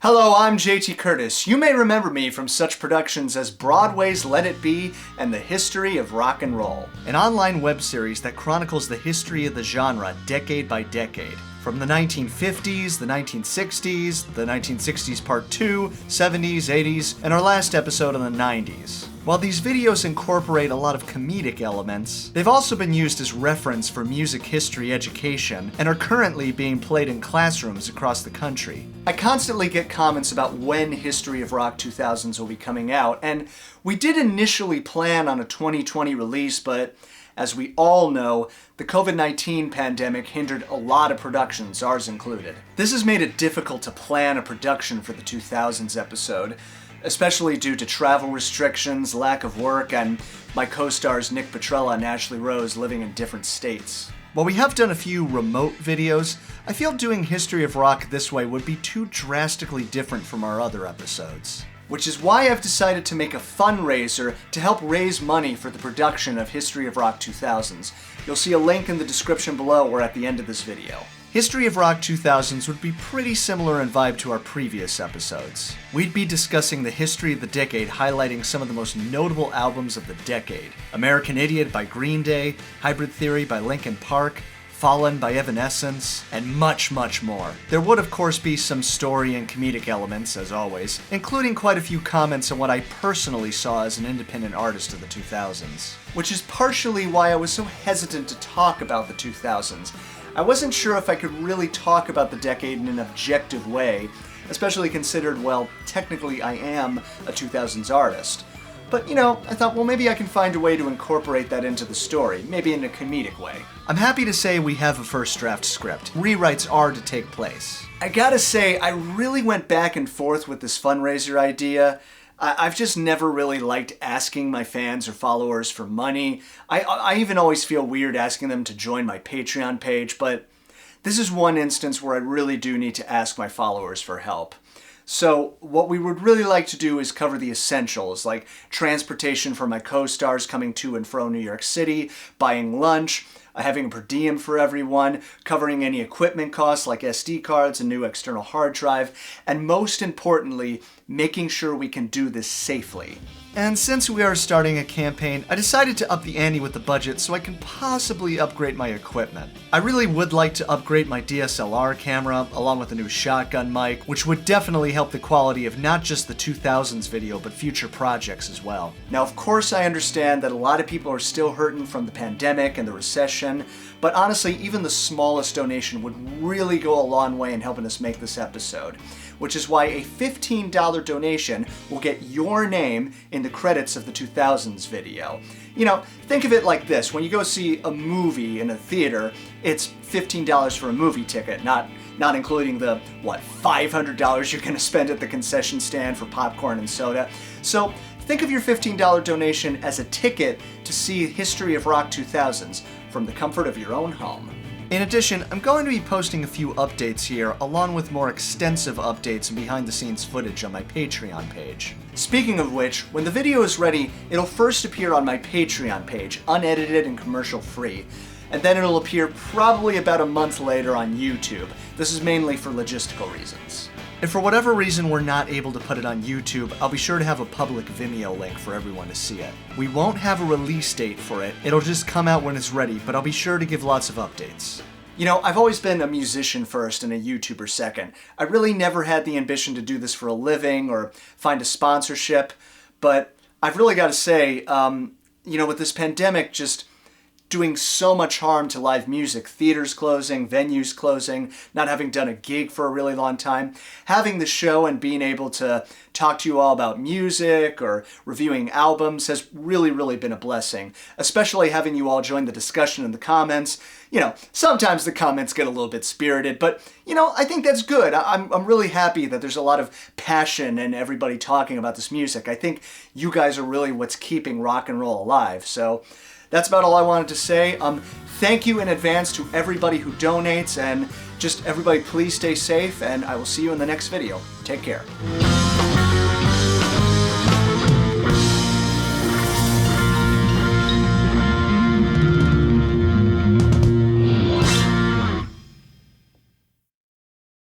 Hello, I'm JT Curtis. You may remember me from such productions as Broadway's Let It Be and The History of Rock and Roll, an online web series that chronicles the history of the genre decade by decade. From the 1950s, the 1960s, the 1960s Part 2, 70s, 80s, and our last episode on the 90s. While these videos incorporate a lot of comedic elements, they've also been used as reference for music history education and are currently being played in classrooms across the country. I constantly get comments about when History of Rock 2000s will be coming out, and we did initially plan on a 2020 release, but as we all know, the COVID-19 pandemic hindered a lot of productions, ours included. This has made it difficult to plan a production for the 2000s episode, especially due to travel restrictions, lack of work, and my co-stars Nick Petrella and Ashley Rose living in different states. While we have done a few remote videos, I feel doing History of Rock this way would be too drastically different from our other episodes. Which is why I've decided to make a fundraiser to help raise money for the production of History of Rock 2000s. You'll see a link in the description below or at the end of this video. History of Rock 2000s would be pretty similar in vibe to our previous episodes. We'd be discussing the history of the decade, highlighting some of the most notable albums of the decade. American Idiot by Green Day, Hybrid Theory by Linkin Park, Fallen by Evanescence, and much, much more. There would of course be some story and comedic elements, as always, including quite a few comments on what I personally saw as an independent artist of the 2000s. Which is partially why I was so hesitant to talk about the 2000s. I wasn't sure if I could really talk about the decade in an objective way, especially considered, well, technically I am a 2000s artist. But, you know, I thought, well, maybe I can find a way to incorporate that into the story, maybe in a comedic way. I'm happy to say we have a first draft script. Rewrites are to take place. I gotta say, I really went back and forth with this fundraiser idea. I've just never really liked asking my fans or followers for money. I even always feel weird asking them to join my Patreon page, but this is one instance where I really do need to ask my followers for help. So what we would really like to do is cover the essentials, like transportation for my co-stars coming to and from New York City, buying lunch, having a per diem for everyone, covering any equipment costs like SD cards, a new external hard drive, and most importantly, making sure we can do this safely. And since we are starting a campaign, I decided to up the ante with the budget so I can possibly upgrade my equipment. I really would like to upgrade my DSLR camera, along with a new shotgun mic, which would definitely help the quality of not just the 2000s video, but future projects as well. Now, of course, I understand that a lot of people are still hurting from the pandemic and the recession, but honestly, even the smallest donation would really go a long way in helping us make this episode. Which is why a $15 donation will get your name in the credits of the 2000s video. You know, think of it like this. When you go see a movie in a theater, it's $15 for a movie ticket, not including the, $500 you're gonna spend at the concession stand for popcorn and soda. So think of your $15 donation as a ticket to see History of Rock 2000s from the comfort of your own home. In addition, I'm going to be posting a few updates here, along with more extensive updates and behind-the-scenes footage on my Patreon page. Speaking of which, when the video is ready, it'll first appear on my Patreon page, unedited and commercial-free, and then it'll appear probably about a month later on YouTube. This is mainly for logistical reasons. If for whatever reason we're not able to put it on YouTube, I'll be sure to have a public Vimeo link for everyone to see it. We won't have a release date for it, it'll just come out when it's ready, but I'll be sure to give lots of updates. You know, I've always been a musician first and a YouTuber second. I really never had the ambition to do this for a living or find a sponsorship, but I've really got to say, you know, with this pandemic just doing so much harm to live music, theaters closing, venues closing, not having done a gig for a really long time, having the show and being able to talk to you all about music or reviewing albums has really, really been a blessing, especially having you all join the discussion in the comments. You know, sometimes the comments get a little bit spirited, but, you know, I think that's good. I'm really happy that there's a lot of passion and everybody talking about this music. I think you guys are really what's keeping rock and roll alive, so that's about all I wanted to say. Thank you in advance to everybody who donates, and just everybody please stay safe, and I will see you in the next video. Take care.